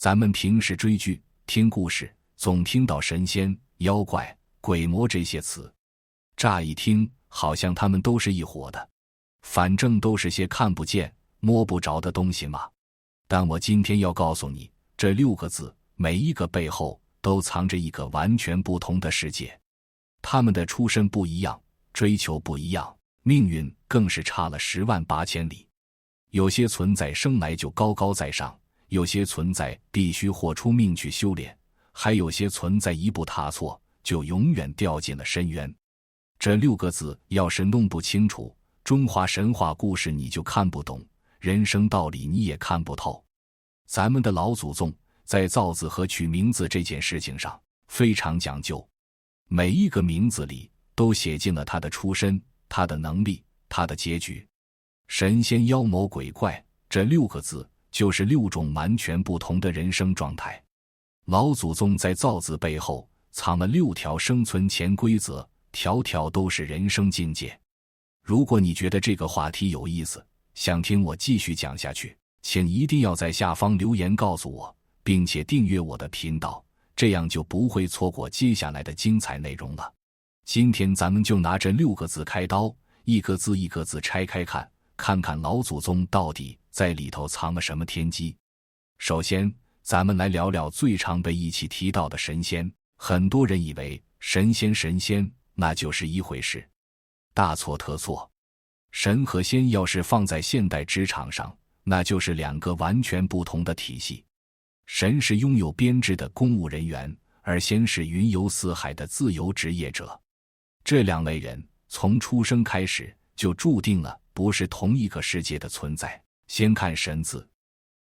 咱们平时追剧、听故事，总听到神仙、妖怪、鬼魔这些词，乍一听好像他们都是一伙的，反正都是些看不见、摸不着的东西嘛。但我今天要告诉你，这6个字，每一个背后都藏着一个完全不同的世界。他们的出身不一样，追求不一样，命运更是差了10万8千里。有些存在生来就高高在上，有些存在必须豁出命去修炼，还有些存在一步踏错就永远掉进了深渊。这6个字要是弄不清楚，中华神话故事你就看不懂，人生道理你也看不透。咱们的老祖宗在造字和取名字这件事情上非常讲究，每一个名字里都写进了他的出身、他的能力、他的结局。神仙妖魔鬼怪这6个字就是6种完全不同的人生状态。老祖宗在造字背后藏了6条生存潜规则，条条都是人生境界。如果你觉得这个话题有意思，想听我继续讲下去，请一定要在下方留言告诉我，并且订阅我的频道，这样就不会错过接下来的精彩内容了。今天咱们就拿这6个字开刀，一个字一个字拆开看，看看老祖宗到底在里头藏了什么天机。首先，咱们来聊聊最常被一起提到的神仙。很多人以为神仙那就是一回事，大错特错。神和仙要是放在现代职场上，那就是2个完全不同的体系。神是拥有编制的公务人员，而仙是云游四海的自由职业者。这2类人从出生开始就注定了不是同一个世界的存在。先看神字，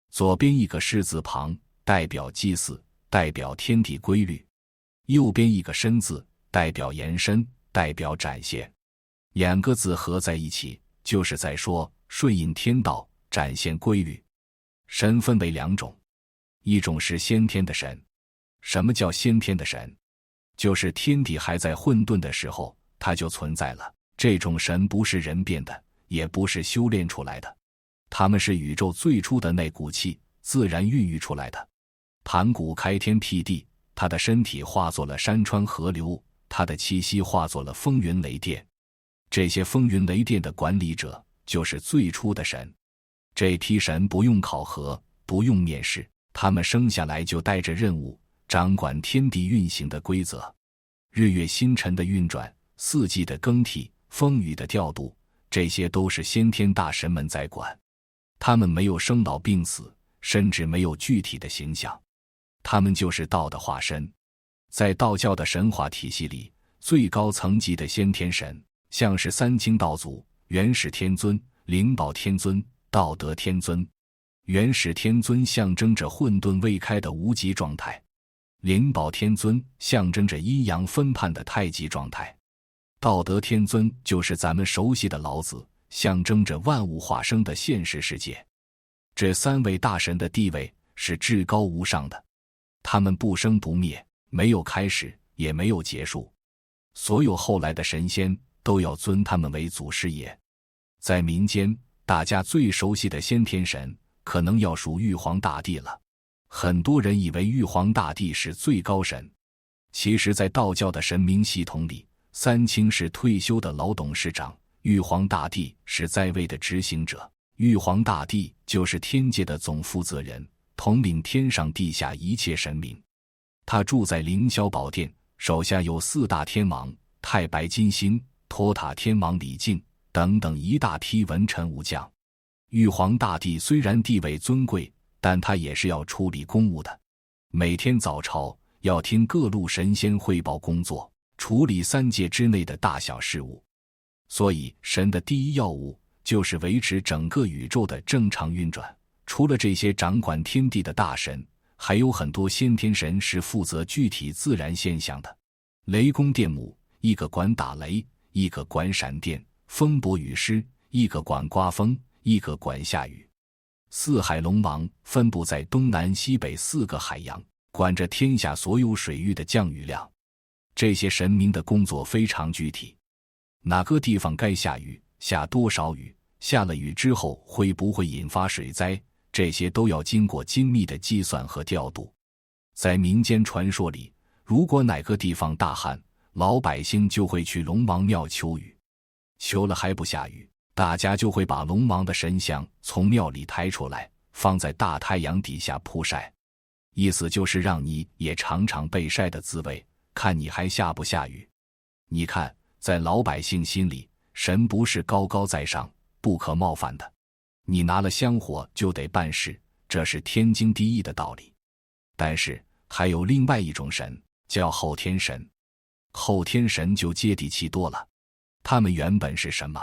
左边一个士字旁，代表祭祀，代表天地规律；右边一个身字，代表延伸，代表展现。2个字合在一起，就是在说顺应天道，展现规律。神分为2种，一种是先天的神。什么叫先天的神？就是天地还在混沌的时候，它就存在了。这种神不是人变的，也不是修炼出来的，他们是宇宙最初的那股气，自然孕育出来的。盘古开天辟地，他的身体化作了山川河流，他的气息化作了风云雷电。这些风云雷电的管理者就是最初的神。这批神不用考核，不用面试，他们生下来就带着任务，掌管天地运行的规则。日月星辰的运转，四季的更替，风雨的调度，这些都是先天大神们在管。他们没有生老病死，甚至没有具体的形象，他们就是道的化身。在道教的神话体系里，最高层级的先天神像是3清道祖、元始天尊、灵宝天尊、道德天尊。元始天尊象征着混沌未开的无极状态，灵宝天尊象征着阴阳分判的太极状态，道德天尊就是咱们熟悉的老子，象征着万物化生的现实世界。这3位大神的地位是至高无上的，他们不生不灭，没有开始，也没有结束。所有后来的神仙都要尊他们为祖师爷。在民间，大家最熟悉的先天神可能要数玉皇大帝了。很多人以为玉皇大帝是最高神，其实在道教的神明系统里，3清是退休的老董事长，玉皇大帝是在位的执行者。玉皇大帝就是天界的总负责人，统领天上地下一切神明。他住在凌霄宝殿，手下有4大天王太白金星、托塔天王李靖等等一大批文臣武将。玉皇大帝虽然地位尊贵，但他也是要处理公务的。每天早朝要听各路神仙汇报工作，处理3界之内的大小事务。所以神的第一要务就是维持整个宇宙的正常运转。除了这些掌管天地的大神，还有很多先天神是负责具体自然现象的。雷公电母，一个管打雷，一个管闪电；风伯雨师，一个管刮风，一个管下雨。4海龙王分布在东南西北4个海洋，管着天下所有水域的降雨量。这些神明的工作非常具体，哪个地方该下雨，下多少雨，下了雨之后会不会引发水灾，这些都要经过精密的计算和调度。在民间传说里，如果哪个地方大旱，老百姓就会去龙王庙求雨，求了还不下雨，大家就会把龙王的神像从庙里抬出来，放在大太阳底下曝晒，意思就是让你也尝尝被晒的滋味，看你还下不下雨。你看，在老百姓心里，神不是高高在上，不可冒犯的，你拿了香火就得办事，这是天经地义的道理。但是还有另外一种神，叫后天神。后天神就接地气多了，他们原本是什么？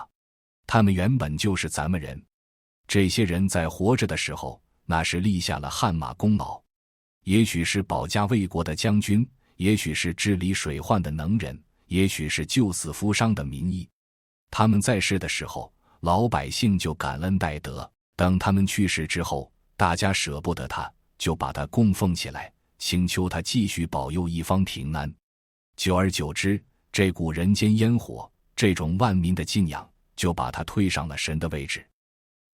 他们原本就是咱们人。这些人在活着的时候，那是立下了汗马功劳，也许是保家卫国的将军，也许是治理水患的能人，也许是救死扶伤的名医。他们在世的时候，老百姓就感恩戴德，等他们去世之后，大家舍不得他，就把他供奉起来，请求他继续保佑一方平安。久而久之，这股人间烟火，这种万民的敬仰，就把他推上了神的位置。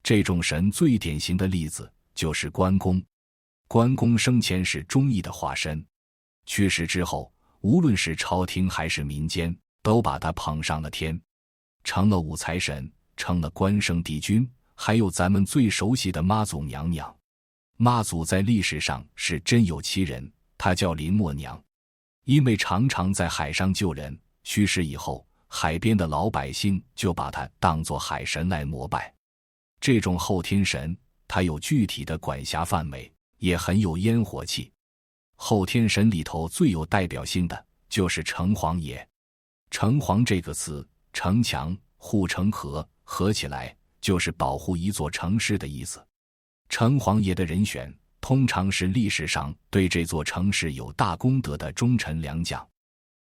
这种神最典型的例子就是关公。关公生前是忠义的化身，去世之后，无论是朝廷还是民间，都把他捧上了天，成了五财神，成了关圣帝君，还有咱们最熟悉的妈祖娘娘。妈祖在历史上是真有其人，她叫林默娘。因为常常在海上救人，去世以后，海边的老百姓就把她当作海神来膜拜。这种后天神，它有具体的管辖范围，也很有烟火气。后天神里头最有代表性的就是城隍爷。城隍这个词，城墙、护城河，合起来就是保护一座城市的意思。城隍爷的人选通常是历史上对这座城市有大功德的忠臣良将，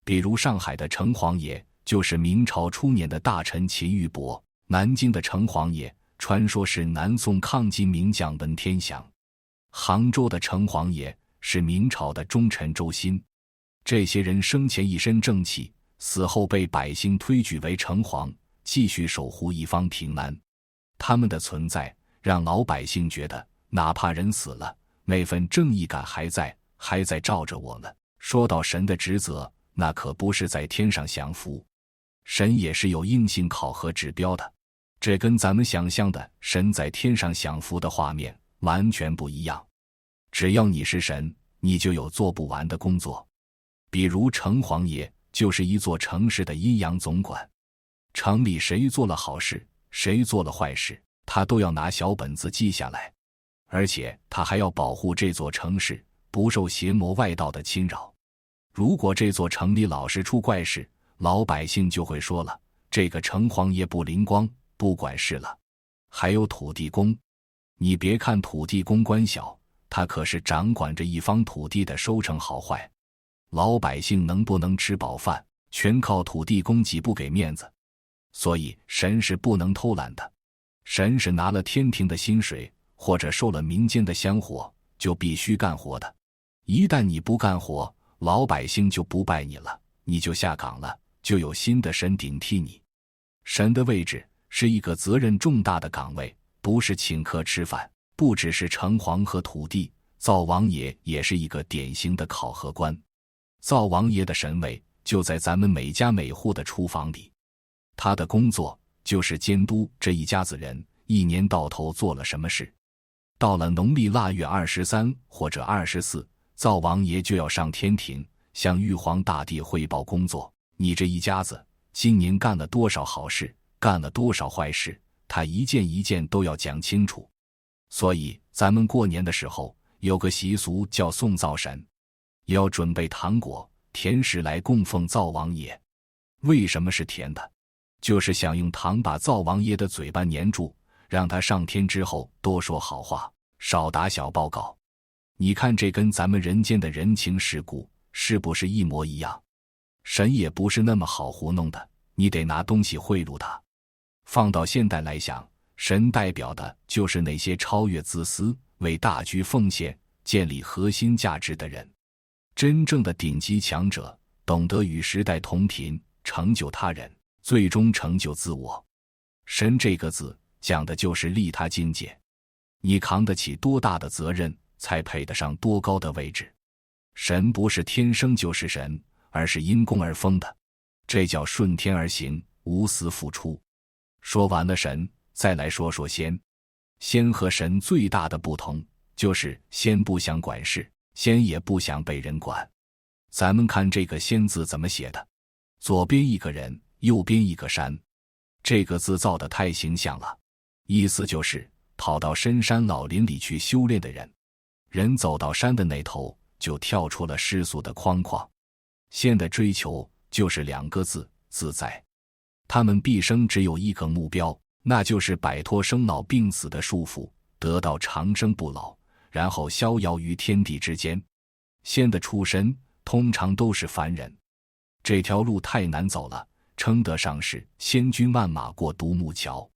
比如上海的城隍爷就是明朝初年的大臣秦玉伯，南京的城隍爷传说是南宋抗金名将文天祥，杭州的城隍爷是明朝的忠臣周新。这些人生前一身正气，死后被百姓推举为城隍，继续守护一方平安。他们的存在让老百姓觉得，哪怕人死了，那份正义感还在照着我们。说到神的职责，那可不是在天上享福，神也是有硬性考核指标的，这跟咱们想象的神在天上享福的画面完全不一样。只要你是神，你就有做不完的工作。比如城隍爷就是一座城市的阴阳总管，城里谁做了好事，谁做了坏事，他都要拿小本子记下来，而且他还要保护这座城市不受邪魔外道的侵扰。如果这座城里老是出怪事，老百姓就会说了，这个城隍爷不灵光，不管事了。还有土地公，你别看土地公官小，他可是掌管着一方土地的收成好坏，老百姓能不能吃饱饭，全靠土地公给不给面子。所以神是不能偷懒的，神是拿了天庭的薪水，或者受了民间的香火，就必须干活的。一旦你不干活，老百姓就不拜你了，你就下岗了，就有新的神顶替你。神的位置是一个责任重大的岗位，不是请客吃饭。不只是城隍和土地，灶王爷也是一个典型的考核官。灶王爷的神位就在咱们每家每户的厨房里，他的工作就是监督这一家子人一年到头做了什么事。到了农历腊月23或者24，灶王爷就要上天庭，向玉皇大帝汇报工作。你这一家子今年干了多少好事，干了多少坏事，他一件一件都要讲清楚。所以咱们过年的时候有个习俗叫送灶神，要准备糖果甜食来供奉灶王爷。为什么是甜的？就是想用糖把灶王爷的嘴巴粘住，让他上天之后多说好话，少打小报告。你看这跟咱们人间的人情世故是不是一模一样？神也不是那么好糊弄的，你得拿东西贿赂他。放到现代来想，神代表的就是那些超越自私，为大局奉献，建立核心价值的人。真正的顶级强者，懂得与时代同频，成就他人，最终成就自我。神这个字讲的就是利他境界。你扛得起多大的责任，才配得上多高的位置。神不是天生就是神，而是因功而封的，这叫顺天而行，无私付出。说完了神，再来说说仙。仙和神最大的不同，就是仙不想管事，仙也不想被人管。咱们看这个仙字怎么写的，左边一个人，右边一个山。这个字造得太形象了，意思就是跑到深山老林里去修炼的人。人走到山的那头，就跳出了世俗的框框。仙的追求就是两个字：自在。他们毕生只有一个目标，那就是摆脱生老病死的束缚，得到长生不老，然后逍遥于天地之间。仙的出身通常都是凡人，这条路太难走了，称得上是千军万马过独木桥。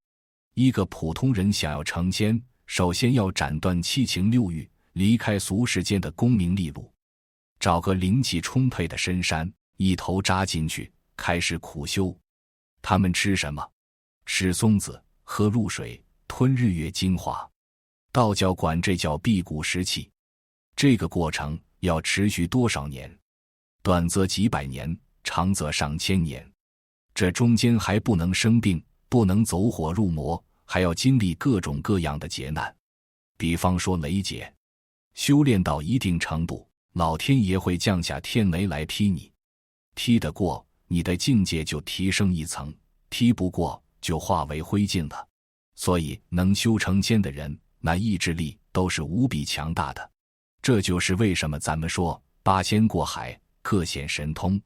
一个普通人想要成仙，首先要斩断七情六欲，离开俗世间的功名利禄，找个灵气充沛的深山，一头扎进去，开始苦修。他们吃什么？吃松子，喝露水，吞日月精华。道教管这叫辟谷食气。这个过程要持续多少年？短则几百年，长则上千年。这中间还不能生病，不能走火入魔，还要经历各种各样的劫难。比方说雷劫，修炼到一定程度，老天爷会降下天雷来劈你。踢得过，你的境界就提升一层，踢不过就化为灰烬了。所以能修成仙的人，那意志力都是无比强大的。这就是为什么咱们说八仙过海，各显神通。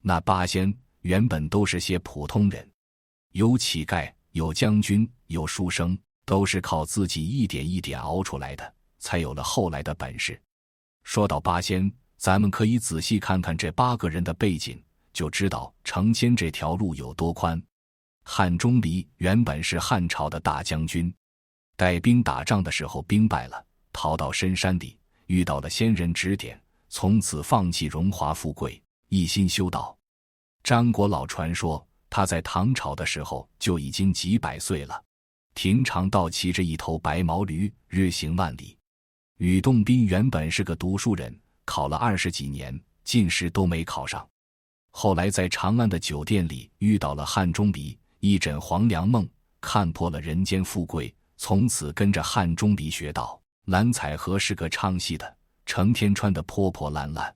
那八仙原本都是些普通人，有乞丐，有将军，有书生，都是靠自己一点一点熬出来的，才有了后来的本事。说到八仙，咱们可以仔细看看这8个人的背景，就知道成仙这条路有多宽。汉钟离原本是汉朝的大将军，带兵打仗的时候兵败了，逃到深山里，遇到了仙人指点，从此放弃荣华富贵，一心修道。张国老传说他在唐朝的时候就已经几百岁了，平常倒骑着一头白毛驴，日行万里。吕洞宾原本是个读书人，考了20几年，进士都没考上。后来在长安的酒店里遇到了汉钟离，一枕黄粱梦，看破了人间富贵，从此跟着汉钟离学道。蓝采和是个唱戏的，成天穿得破破烂烂，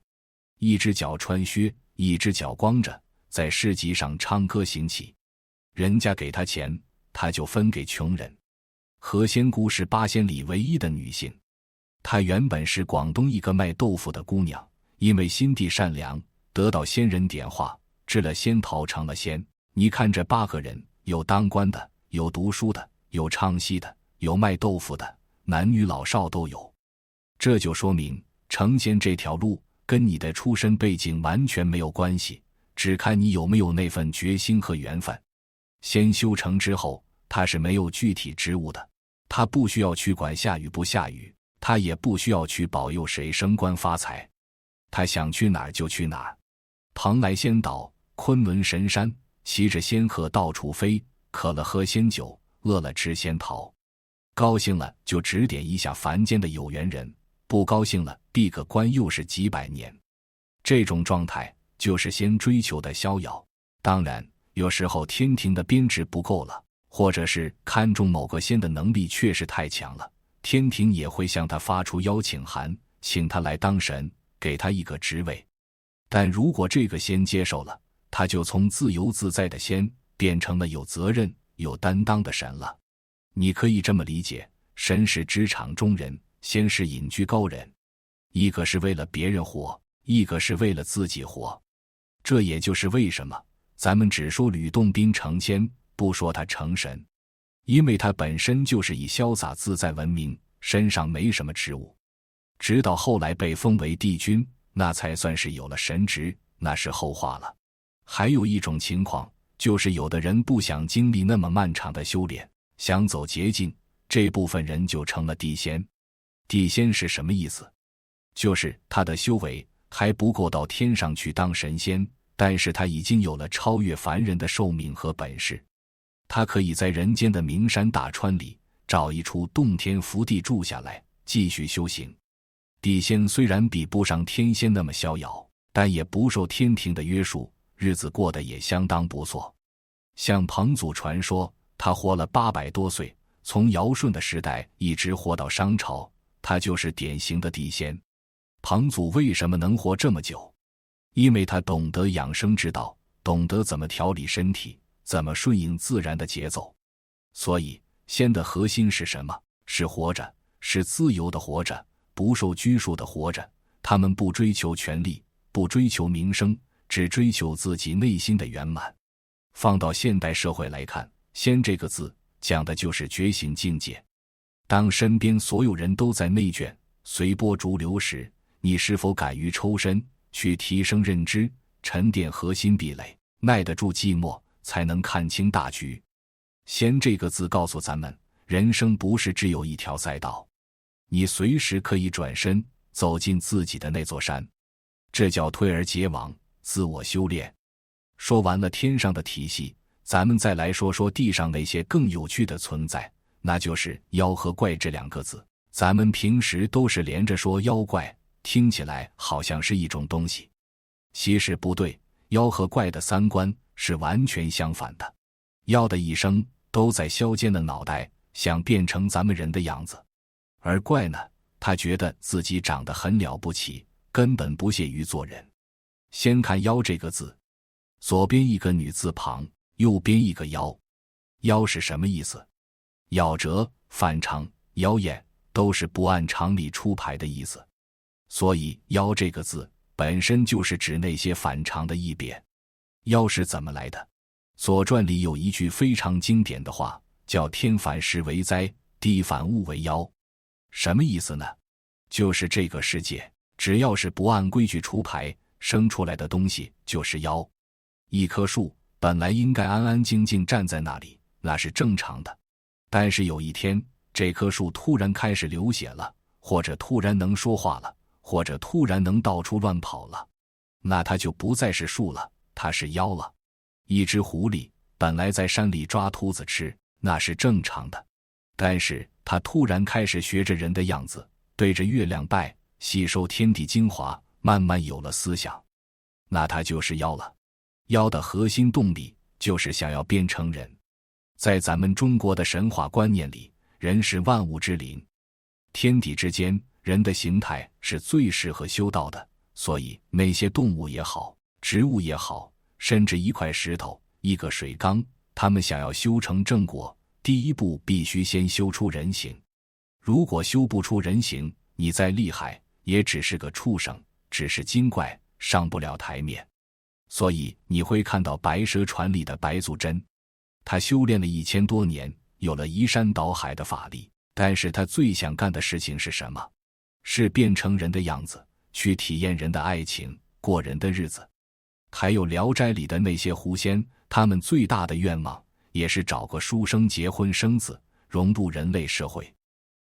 一只脚穿靴，一只脚光着，在市集上唱歌行乞。人家给他钱，他就分给穷人。何仙姑是8仙里唯一的女性，她原本是广东一个卖豆腐的姑娘，因为心地善良，得到仙人点化，制了仙桃成了仙。你看这8个人，有当官的，有读书的，有唱戏的，有卖豆腐的，男女老少都有。这就说明成仙这条路跟你的出身背景完全没有关系，只看你有没有那份决心和缘分。仙修成之后，他是没有具体职务的，他不需要去管下雨不下雨，他也不需要去保佑谁升官发财，他想去哪儿就去哪儿。蓬莱仙岛，昆仑神山，骑着仙鹤到处飞，渴了喝仙酒，饿了吃仙桃。高兴了就指点一下凡间的有缘人，不高兴了闭个关又是几百年。这种状态就是仙追求的逍遥。当然有时候天庭的编制不够了，或者是看中某个仙的能力确实太强了，天庭也会向他发出邀请函，请他来当神，给他一个职位。但如果这个仙接受了，他就从自由自在的仙变成了有责任有担当的神了。你可以这么理解，神是职场中人，仙是隐居高人，一个是为了别人活，一个是为了自己活。这也就是为什么咱们只说吕洞宾成仙，不说他成神，因为他本身就是以潇洒自在闻名，身上没什么职务。直到后来被封为帝君，那才算是有了神职，那是后话了。还有一种情况，就是有的人不想经历那么漫长的修炼，想走捷径，这部分人就成了地仙。地仙是什么意思？就是他的修为还不够到天上去当神仙，但是他已经有了超越凡人的寿命和本事。他可以在人间的名山大川里找一处洞天福地住下来，继续修行。地仙虽然比不上天仙那么逍遥，但也不受天庭的约束，日子过得也相当不错。像彭祖传说，他活了800多岁，从尧舜的时代一直活到商朝，他就是典型的地仙。彭祖为什么能活这么久？因为他懂得养生之道，懂得怎么调理身体，怎么顺应自然的节奏。所以仙的核心是什么？是活着，是自由的活着，不受拘束的活着。他们不追求权力，不追求名声，只追求自己内心的圆满。放到现代社会来看，仙这个字讲的就是觉醒境界。当身边所有人都在内卷，随波逐流时，你是否敢于抽身，去提升认知，沉淀核心壁垒，耐得住寂寞，才能看清大局。仙这个字告诉咱们，人生不是只有一条赛道，你随时可以转身走进自己的那座山，这叫退而结网，自我修炼。说完了天上的体系，咱们再来说说地上那些更有趣的存在，那就是妖和怪这2个字。咱们平时都是连着说妖怪，听起来好像是一种东西，其实不对，妖和怪的三观是完全相反的。妖的一生都在削尖了脑袋，想变成咱们人的样子，而怪呢，他觉得自己长得很了不起，根本不屑于做人。先看妖这个字，左边一个女字旁，右边一个妖。妖是什么意思？咬折、反常、妖艳都是不按常理出牌的意思，所以妖这个字本身就是指那些反常的异变。妖是怎么来的？《左传》里有一句非常经典的话，叫天反时为灾，地反物为妖。什么意思呢？就是这个世界只要是不按规矩出牌，生出来的东西就是妖。一棵树本来应该安安静静站在那里，那是正常的，但是有一天这棵树突然开始流血了，或者突然能说话了，或者突然能到处乱跑了，那它就不再是树了，它是妖了。一只狐狸本来在山里抓兔子吃，那是正常的，但是它突然开始学着人的样子，对着月亮拜，吸收天地精华，慢慢有了思想，那它就是妖了。妖的核心动力就是想要变成人。在咱们中国的神话观念里，人是万物之灵，天地之间，人的形态是最适合修道的，所以那些动物也好，植物也好，甚至一块石头、一个水缸，他们想要修成正果，第一步必须先修出人形。如果修不出人形，你再厉害也只是个畜生，只是精怪，上不了台面。所以你会看到白蛇传里的白素贞，她修炼了1000多年，有了移山倒海的法力，但是她最想干的事情是什么？是变成人的样子，去体验人的爱情，过人的日子。还有聊斋里的那些狐仙，他们最大的愿望也是找个书生结婚生子，融入人类社会。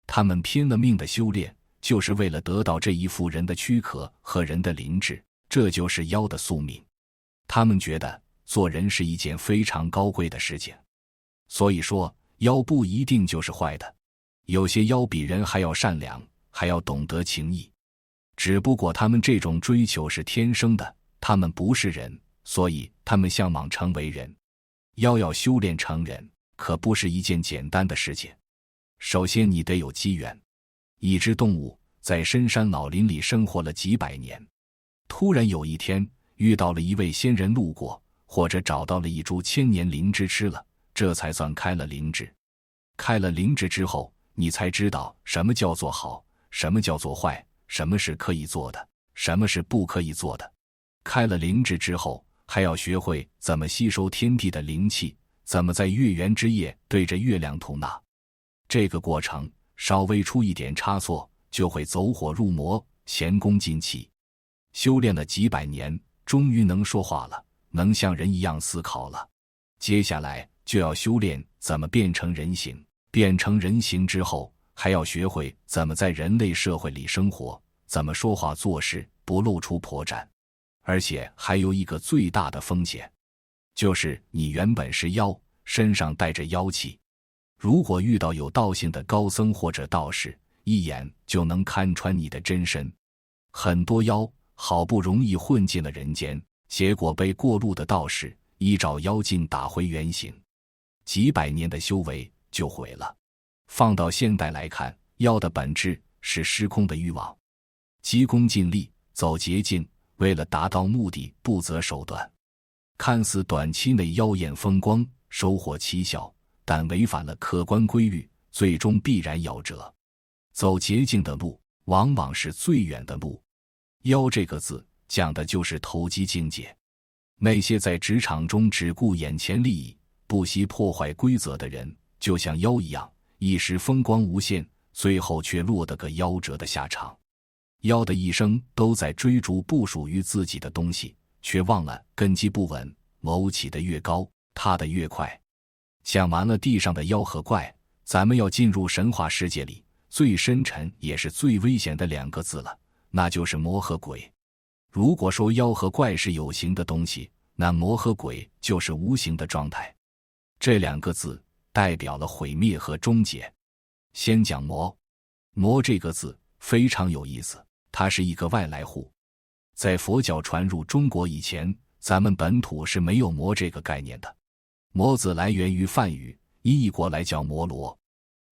他们拼了命的修炼，就是为了得到这一副人的躯壳和人的灵智，这就是妖的宿命。他们觉得做人是一件非常高贵的事情，所以说妖不一定就是坏的，有些妖比人还要善良，还要懂得情义，只不过他们这种追求是天生的，他们不是人，所以他们向往成为人。妖要修炼成人，可不是一件简单的事情。首先你得有机缘。一只动物在深山老林里生活了几百年，突然有一天遇到了一位仙人路过，或者找到了一株千年灵芝吃了，这才算开了灵智。开了灵智之后，你才知道什么叫做好，什么叫做坏，什么是可以做的，什么是不可以做的。开了灵智之后，还要学会怎么吸收天地的灵气，怎么在月圆之夜对着月亮吐纳。这个过程稍微出一点差错，就会走火入魔，前功尽弃。修炼了几百年，终于能说话了，能像人一样思考了。接下来就要修炼怎么变成人形，变成人形之后，还要学会怎么在人类社会里生活，怎么说话做事不露出破绽。而且还有一个最大的风险，就是你原本是妖，身上带着妖气。如果遇到有道行的高僧或者道士，一眼就能看穿你的真身。很多妖好不容易混进了人间，结果被过路的道士依照妖镜打回原形，几百年的修为就毁了。放到现代来看，妖的本质是失控的欲望，急功近利，走捷径，为了达到目的不择手段。看似短期内妖艳风光，收获奇效，但违反了客观规律，最终必然夭折。走捷径的路往往是最远的路。妖这个字讲的就是投机境界。那些在职场中只顾眼前利益，不惜破坏规则的人，就像妖一样，一时风光无限，最后却落得个夭折的下场。妖的一生都在追逐不属于自己的东西，却忘了根基不稳，谋起得越高，踏得越快。讲完了地上的妖和怪，咱们要进入神话世界里最深沉也是最危险的2个字了，那就是魔和鬼。如果说妖和怪是有形的东西，那魔和鬼就是无形的状态。这2个字代表了毁灭和终结。先讲魔。魔这个字非常有意思，它是一个外来户。在佛教传入中国以前，咱们本土是没有魔这个概念的。魔字来源于梵语，音译过来叫摩罗，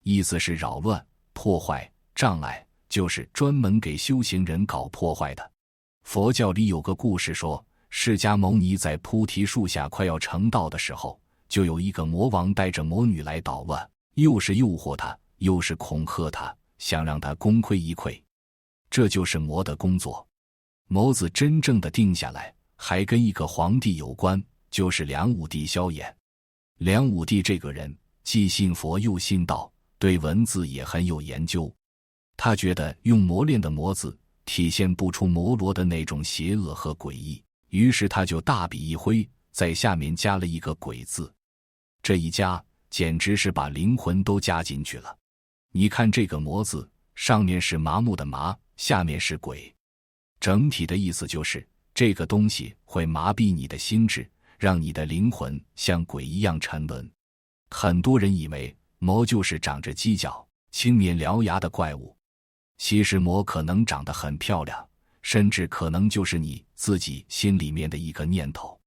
意思是扰乱、破坏、障碍，就是专门给修行人搞破坏的。佛教里有个故事说，释迦牟尼在菩提树下快要成道的时候，就有一个魔王带着魔女来捣乱，又是诱惑他，又是恐吓他，想让他功亏一篑。这就是魔的工作。魔字真正的定下来，还跟一个皇帝有关，就是梁武帝萧衍。梁武帝这个人既信佛又信道，对文字也很有研究。他觉得用磨练的魔字体现不出摩罗的那种邪恶和诡异，于是他就大笔一挥，在下面加了一个鬼字。这一加简直是把灵魂都加进去了。你看这个魔字，上面是麻木的麻，下面是鬼，整体的意思就是这个东西会麻痹你的心智，让你的灵魂像鬼一样沉沦。很多人以为魔就是长着犄角、青面獠牙的怪物，其实魔可能长得很漂亮，甚至可能就是你自己心里面的一个念头。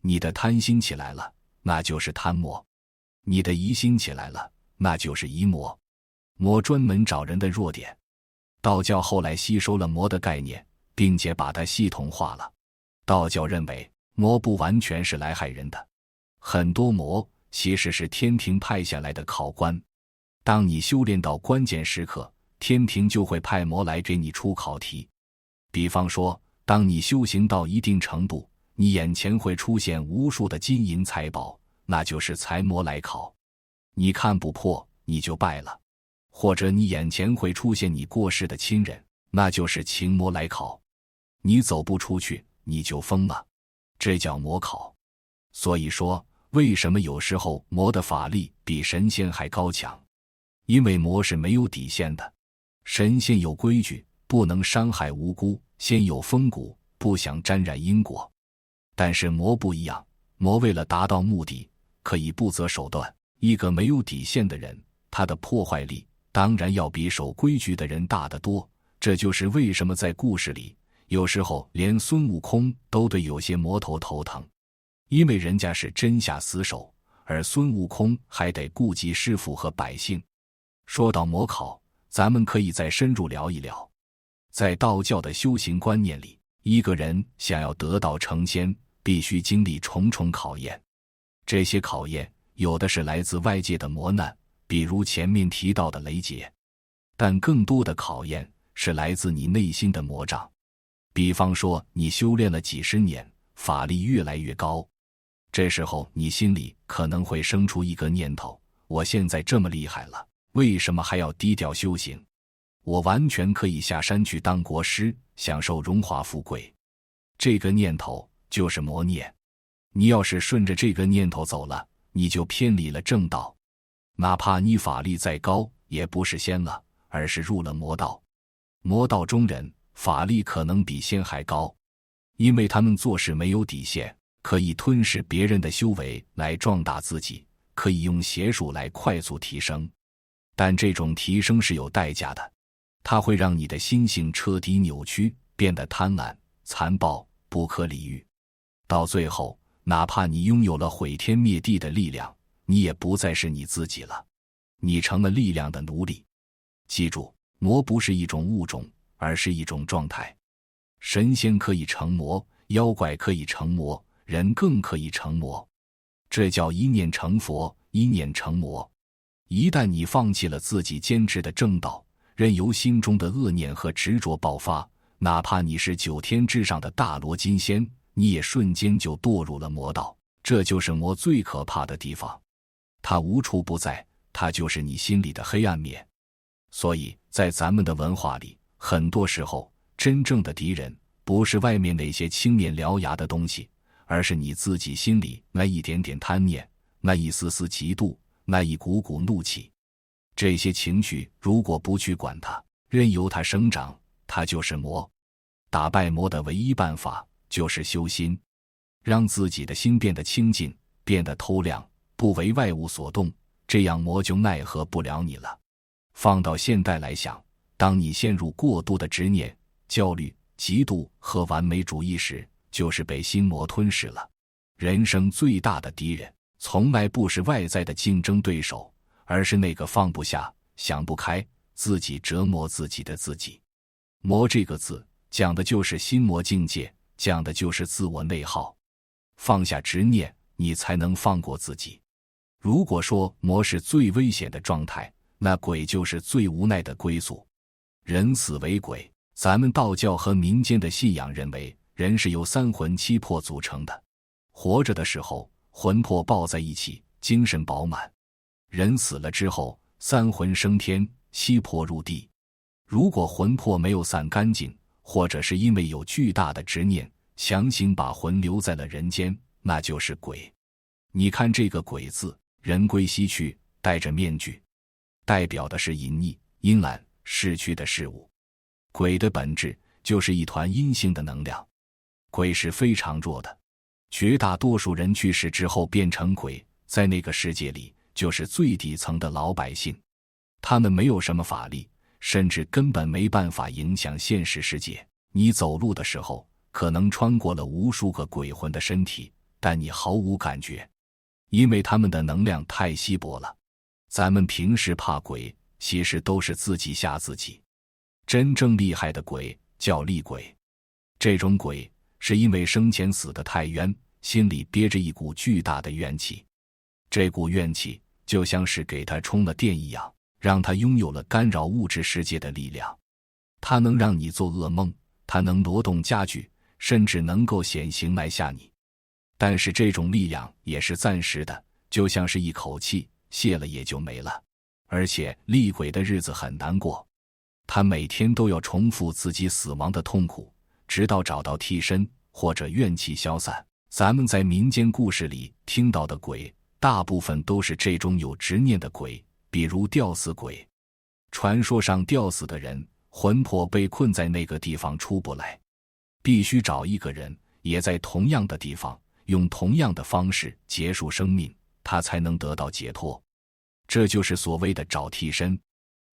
你的贪心起来了，那就是贪魔；你的疑心起来了，那就是疑魔。魔专门找人的弱点。道教后来吸收了魔的概念，并且把它系统化了。道教认为魔不完全是来害人的，很多魔其实是天庭派下来的考官。当你修炼到关键时刻，天庭就会派魔来给你出考题。比方说，当你修行到一定程度，你眼前会出现无数的金银财宝，那就是财魔来考。你看不破，你就败了。或者你眼前会出现你过世的亲人，那就是情魔来考。你走不出去，你就疯了，这叫魔考。所以说，为什么有时候魔的法力比神仙还高强？因为魔是没有底线的。神仙有规矩，不能伤害无辜，仙有风骨，不想沾染因果。但是魔不一样，魔为了达到目的，可以不择手段。一个没有底线的人，他的破坏力当然要比守规矩的人大得多。这就是为什么在故事里，有时候连孙悟空都对有些魔头疼，因为人家是真下死手，而孙悟空还得顾及师傅和百姓。说到魔考，咱们可以再深入聊一聊。在道教的修行观念里，一个人想要得道成仙，必须经历重重考验。这些考验有的是来自外界的磨难，比如前面提到的雷劫，但更多的考验是来自你内心的魔障。比方说，你修炼了几十年，法力越来越高，这时候你心里可能会生出一个念头：我现在这么厉害了，为什么还要低调修行？我完全可以下山去当国师，享受荣华富贵。这个念头就是魔念。你要是顺着这个念头走了，你就偏离了正道。哪怕你法力再高，也不是仙了，而是入了魔道。魔道中人法力可能比仙还高，因为他们做事没有底线，可以吞噬别人的修为来壮大自己，可以用邪术来快速提升，但这种提升是有代价的，它会让你的心性彻底扭曲，变得贪婪、残暴、不可理喻。到最后，哪怕你拥有了毁天灭地的力量，你也不再是你自己了，你成了力量的奴隶。记住，魔不是一种物种，而是一种状态。神仙可以成魔，妖怪可以成魔，人更可以成魔。这叫一念成佛，一念成魔。一旦你放弃了自己坚持的正道，任由心中的恶念和执着爆发，哪怕你是9天之上的大罗金仙，你也瞬间就堕入了魔道。这就是魔最可怕的地方，它无处不在，它就是你心里的黑暗面。所以在咱们的文化里，很多时候真正的敌人不是外面那些青面獠牙的东西，而是你自己心里那一点点贪念，那一丝丝嫉妒，那一股股怒气。这些情绪如果不去管它，任由它生长，它就是魔。打败魔的唯一办法就是修心，让自己的心变得清净，变得透亮，不为外物所动，这样魔就奈何不了你了。放到现代来想，当你陷入过度的执念、焦虑、嫉妒和完美主义时，就是被心魔吞噬了。人生最大的敌人从来不是外在的竞争对手，而是那个放不下、想不开、自己折磨自己的自己。魔这个字讲的就是心魔境界，讲的就是自我内耗。放下执念，你才能放过自己。如果说魔是最危险的状态，那鬼就是最无奈的归宿。人死为鬼，咱们道教和民间的信仰认为，人是由3魂7魄组成的。活着的时候，魂魄抱在一起，精神饱满；人死了之后，3魂升天，7魄入地。如果魂魄没有散干净，或者是因为有巨大的执念，强行把魂留在了人间，那就是鬼。你看这个鬼字，人归西去，戴着面具，代表的是隐匿、阴暗、逝去的事物。鬼的本质就是一团阴性的能量，鬼是非常弱的。绝大多数人去世之后变成鬼，在那个世界里就是最底层的老百姓，他们没有什么法力，甚至根本没办法影响现实世界。你走路的时候可能穿过了无数个鬼魂的身体，但你毫无感觉，因为他们的能量太稀薄了。咱们平时怕鬼，其实都是自己吓自己。真正厉害的鬼叫厉鬼，这种鬼是因为生前死得太冤，心里憋着一股巨大的怨气。这股怨气就像是给他充了电一样，让他拥有了干扰物质世界的力量。它能让你做噩梦，它能挪动家具，甚至能够显形来吓你。但是这种力量也是暂时的，就像是一口气，泄了也就没了。而且厉鬼的日子很难过，他每天都要重复自己死亡的痛苦，直到找到替身或者怨气消散。咱们在民间故事里听到的鬼，大部分都是这种有执念的鬼，比如吊死鬼。传说上吊死的人，魂魄被困在那个地方出不来，必须找一个人也在同样的地方，用同样的方式结束生命，他才能得到解脱。这就是所谓的找替身。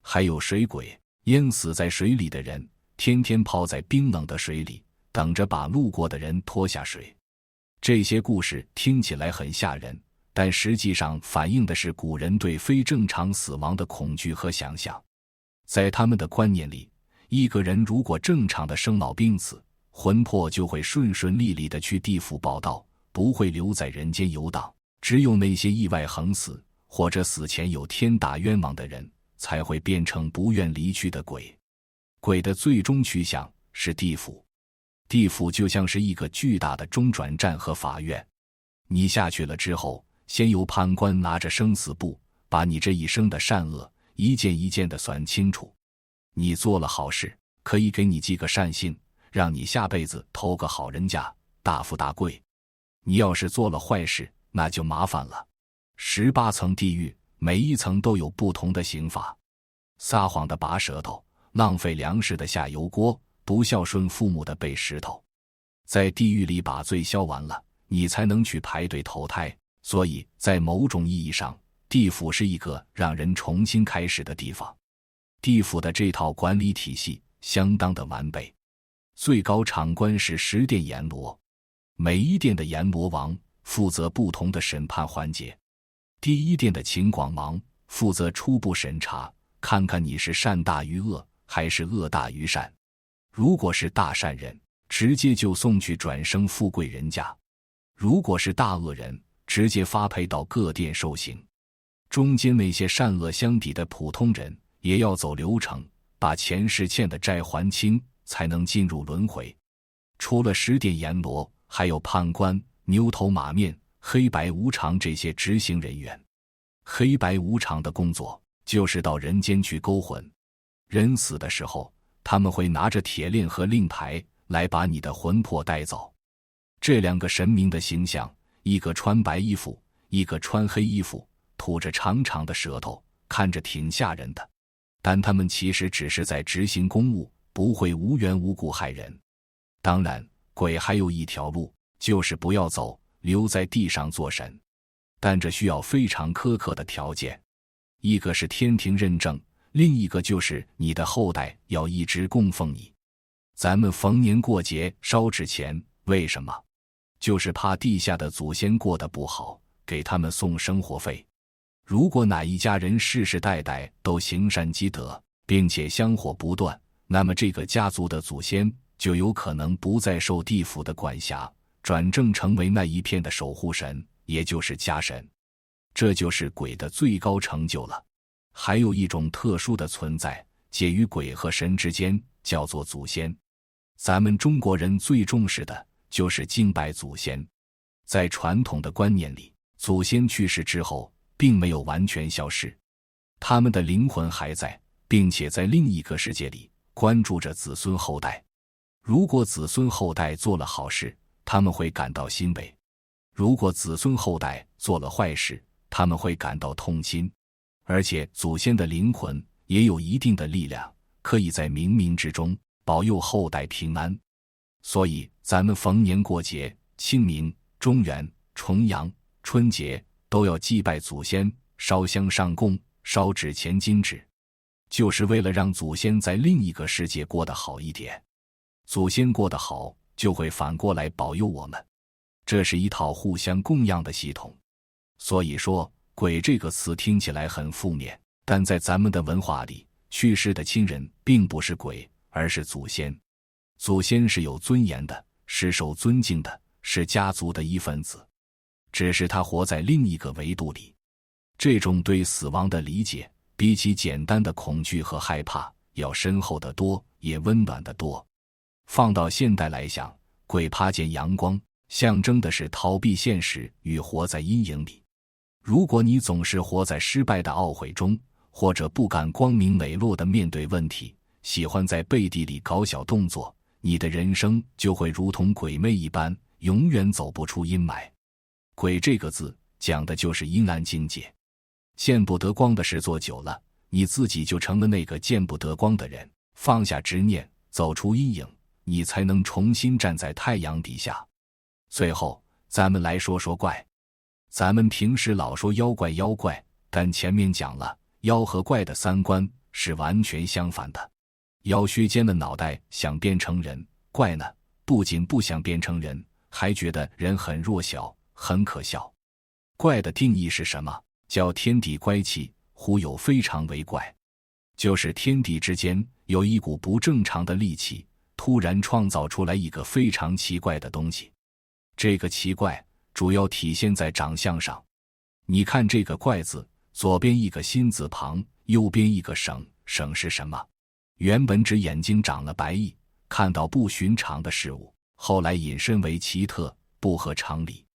还有水鬼，淹死在水里的人，天天泡在冰冷的水里，等着把路过的人拖下水。这些故事听起来很吓人，但实际上反映的是古人对非正常死亡的恐惧和想象。在他们的观念里，一个人如果正常的生老病死，魂魄就会顺顺利利地去地府报到，不会留在人间游荡。只有那些意外横死，或者死前有天大冤枉的人，才会变成不愿离去的鬼。鬼的最终去向是地府，地府就像是一个巨大的中转站和法院。你下去了之后，先由判官拿着生死簿，把你这一生的善恶一件一件地算清楚。你做了好事，可以给你寄个善信，让你下辈子投个好人家，大富大贵。你要是做了坏事，那就麻烦了。18层地狱，每一层都有不同的刑罚。撒谎的拔舌头，浪费粮食的下油锅，不孝顺父母的背石头。在地狱里把罪消完了，你才能去排队投胎。所以在某种意义上，地府是一个让人重新开始的地方。地府的这套管理体系相当的完备。最高长官是10殿阎罗，每一殿的阎罗王负责不同的审判环节。第一殿的秦广王负责初步审查，看看你是善大于恶，还是恶大于善。如果是大善人，直接就送去转生富贵人家；如果是大恶人，直接发配到各殿受刑。中间那些善恶相抵的普通人，也要走流程，把前世欠的债还清，才能进入轮回。除了10殿阎罗，还有判官、牛头马面、黑白无常这些执行人员。黑白无常的工作就是到人间去勾魂。人死的时候，他们会拿着铁链和令牌来把你的魂魄带走。这2个神明的形象，一个穿白衣服，一个穿黑衣服，吐着长长的舌头，看着挺吓人的。但他们其实只是在执行公务，不会无缘无故害人。当然，鬼还有一条路，就是不要走，留在地上做神。但这需要非常苛刻的条件，一个是天庭认证，另一个就是你的后代要一直供奉你。咱们逢年过节烧纸钱，为什么？就是怕地下的祖先过得不好，给他们送生活费。如果哪一家人世世代代都行善积德，并且香火不断，那么这个家族的祖先就有可能不再受地府的管辖，转正成为那一片的守护神，也就是家神。这就是鬼的最高成就了。还有一种特殊的存在，介于鬼和神之间，叫做祖先。咱们中国人最重视的就是敬拜祖先。在传统的观念里，祖先去世之后并没有完全消失，他们的灵魂还在，并且在另一个世界里关注着子孙后代。如果子孙后代做了好事，他们会感到欣慰；如果子孙后代做了坏事，他们会感到痛心。而且祖先的灵魂也有一定的力量，可以在冥冥之中保佑后代平安。所以咱们逢年过节，清明、中元、重阳、春节都要祭拜祖先，烧香上供，烧纸钱金纸，就是为了让祖先在另一个世界过得好一点。祖先过得好，就会反过来保佑我们。这是一套互相供养的系统。所以说，鬼这个词听起来很负面，但在咱们的文化里，去世的亲人并不是鬼，而是祖先。祖先是有尊严的，是受尊敬的，是家族的一份子，只是他活在另一个维度里。这种对死亡的理解，比起简单的恐惧和害怕要深厚得多，也温暖得多。放到现代来想，鬼怕见阳光，象征的是逃避现实与活在阴影里。如果你总是活在失败的懊悔中，或者不敢光明磊落地面对问题，喜欢在背地里搞小动作，你的人生就会如同鬼魅一般，永远走不出阴霾。鬼这个字讲的就是阴暗境界。见不得光的事做久了，你自己就成了那个见不得光的人。放下执念，走出阴影，你才能重新站在太阳底下。最后，咱们来说说怪。咱们平时老说妖怪妖怪，但前面讲了，妖和怪的三观是完全相反的。妖削尖了脑袋想变成人，怪呢，不仅不想变成人，还觉得人很弱小，很可笑。怪的定义是什么？叫天地乖气，忽有非常为怪。就是天地之间有一股不正常的力气，突然创造出来一个非常奇怪的东西。这个奇怪主要体现在长相上。你看这个怪字，左边一个心字旁，右边一个省，省是什么？原本指眼睛长了白翼，看到不寻常的事物，后来引申为奇特，不合常理。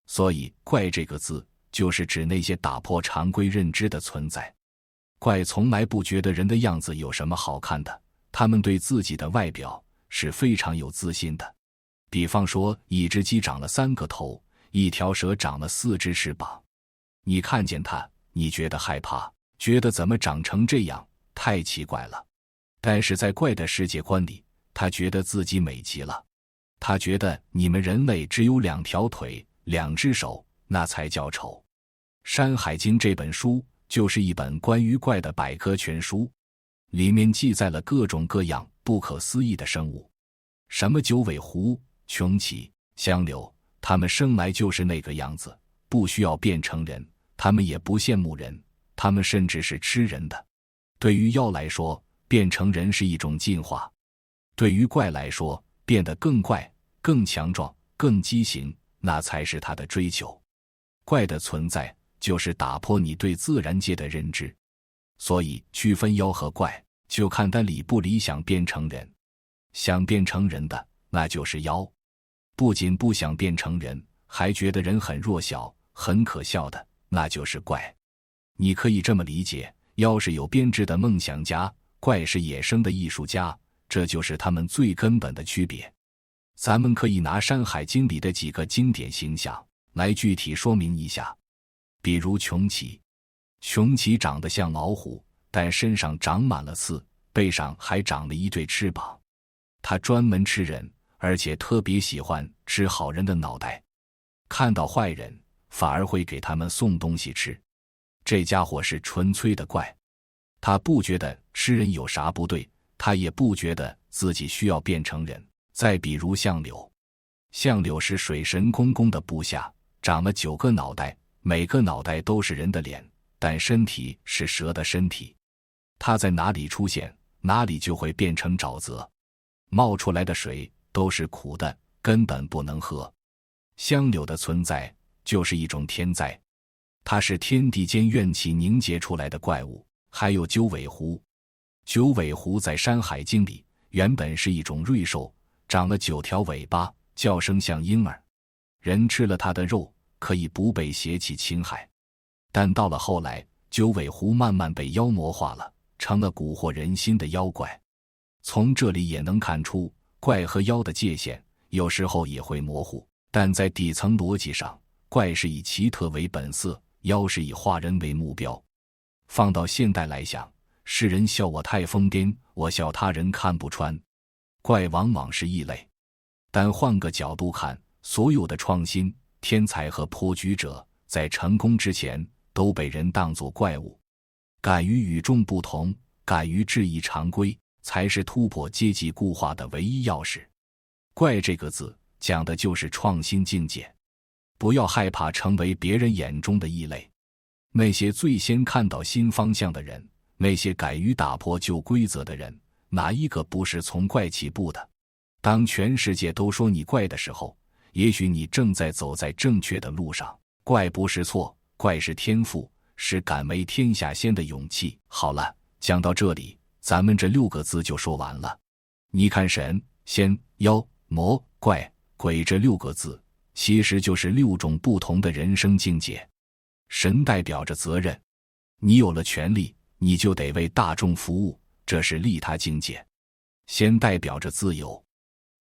所以怪这个字就是指那些打破常规认知的存在。怪从来不觉得人的样子有什么好看的，他们对自己的外表是非常有自信的。比方说，一只鸡长了3个头，一条蛇长了4只翅膀。你看见它，你觉得害怕，觉得怎么长成这样，太奇怪了。但是在怪的世界观里，他觉得自己美极了。他觉得你们人类只有2条腿、2只手，那才叫丑。《山海经》这本书就是一本关于怪的百科全书，里面记载了各种各样不可思议的生物，什么九尾狐、穷奇、香柳，他们生来就是那个样子，不需要变成人，他们也不羡慕人，他们甚至是吃人的。对于妖来说，变成人是一种进化；对于怪来说，变得更怪、更强壮、更畸形，那才是他的追求。怪的存在就是打破你对自然界的认知，所以区分妖和怪，就看他理不理想变成人。想变成人的，那就是妖；不仅不想变成人，还觉得人很弱小、很可笑的，那就是怪。你可以这么理解，妖是有编制的梦想家，怪是野生的艺术家，这就是他们最根本的区别。咱们可以拿《山海经》里的几个经典形象来具体说明一下。比如穷奇，穷奇长得像老虎，但身上长满了刺，背上还长了一对翅膀。他专门吃人，而且特别喜欢吃好人的脑袋，看到坏人反而会给他们送东西吃。这家伙是纯粹的怪，他不觉得吃人有啥不对，他也不觉得自己需要变成人。再比如相柳，相柳是水神公公的部下，长了9个脑袋，每个脑袋都是人的脸，但身体是蛇的身体。它在哪里出现，哪里就会变成沼泽，冒出来的水都是苦的，根本不能喝。相柳的存在就是一种天灾，它是天地间怨气凝结出来的怪物。还有九尾狐，九尾狐在《山海经》里原本是一种瑞兽，长了9条尾巴，叫声像婴儿，人吃了它的肉可以不被邪气侵害。但到了后来，九尾狐慢慢被妖魔化了，成了蛊惑人心的妖怪。从这里也能看出，怪和妖的界限有时候也会模糊，但在底层逻辑上，怪是以奇特为本色，妖是以化人为目标。放到现代来想，世人笑我太疯癫，我笑他人看不穿，怪往往是异类。但换个角度看，所有的创新、天才和破局者在成功之前都被人当作怪物。敢于与众不同，敢于质疑常规，才是突破阶级固化的唯一钥匙。怪这个字讲的就是创新境界，不要害怕成为别人眼中的异类。那些最先看到新方向的人，那些敢于打破旧规则的人，哪一个不是从怪起步的？当全世界都说你怪的时候，也许你正在走在正确的路上。怪不是错，怪是天赋，是敢为天下先的勇气。好了，讲到这里，咱们这6个字就说完了。你看神、仙、妖、魔、怪、鬼这6个字，其实就是6种不同的人生境界。神代表着责任，你有了权利，你就得为大众服务，这是利他境界。仙代表着自由，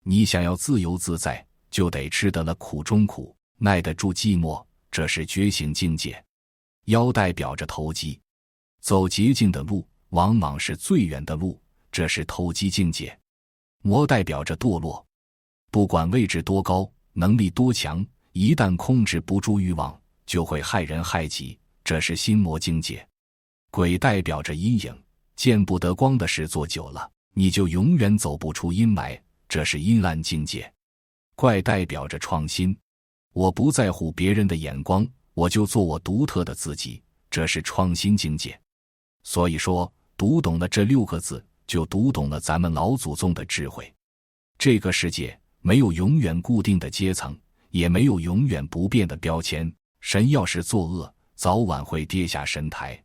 你想要自由自在，就得吃得了苦中苦，耐得住寂寞，这是觉醒境界。妖代表着投机，走捷径的路往往是最远的路，这是投机境界。魔代表着堕落，不管位置多高，能力多强，一旦控制不住欲望，就会害人害己，这是心魔境界。鬼代表着阴影，见不得光的事做久了，你就永远走不出阴霾，这是阴暗境界。怪代表着创新，我不在乎别人的眼光，我就做我独特的自己，这是创新境界。所以说，读懂了这6个字，就读懂了咱们老祖宗的智慧。这个世界没有永远固定的阶层，也没有永远不变的标签。神要是作恶，早晚会跌下神台；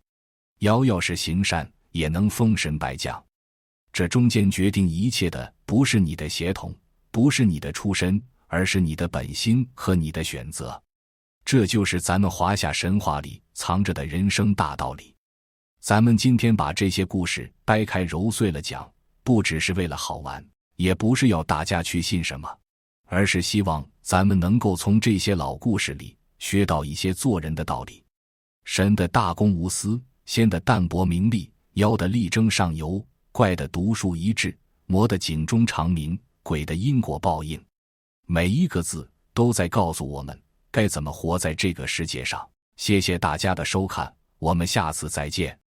妖要是行善，也能封神拜将。这中间决定一切的，不是你的血统，不是你的出身，而是你的本心和你的选择。这就是咱们华夏神话里藏着的人生大道理。咱们今天把这些故事掰开揉碎了讲，不只是为了好玩，也不是要大家去信什么，而是希望咱们能够从这些老故事里学到一些做人的道理。神的大公无私，仙的淡泊名利，妖的力争上游，怪的独树一帜，魔的警钟长鸣，鬼的因果报应。每一个字都在告诉我们，该怎么活在这个世界上。谢谢大家的收看，我们下次再见。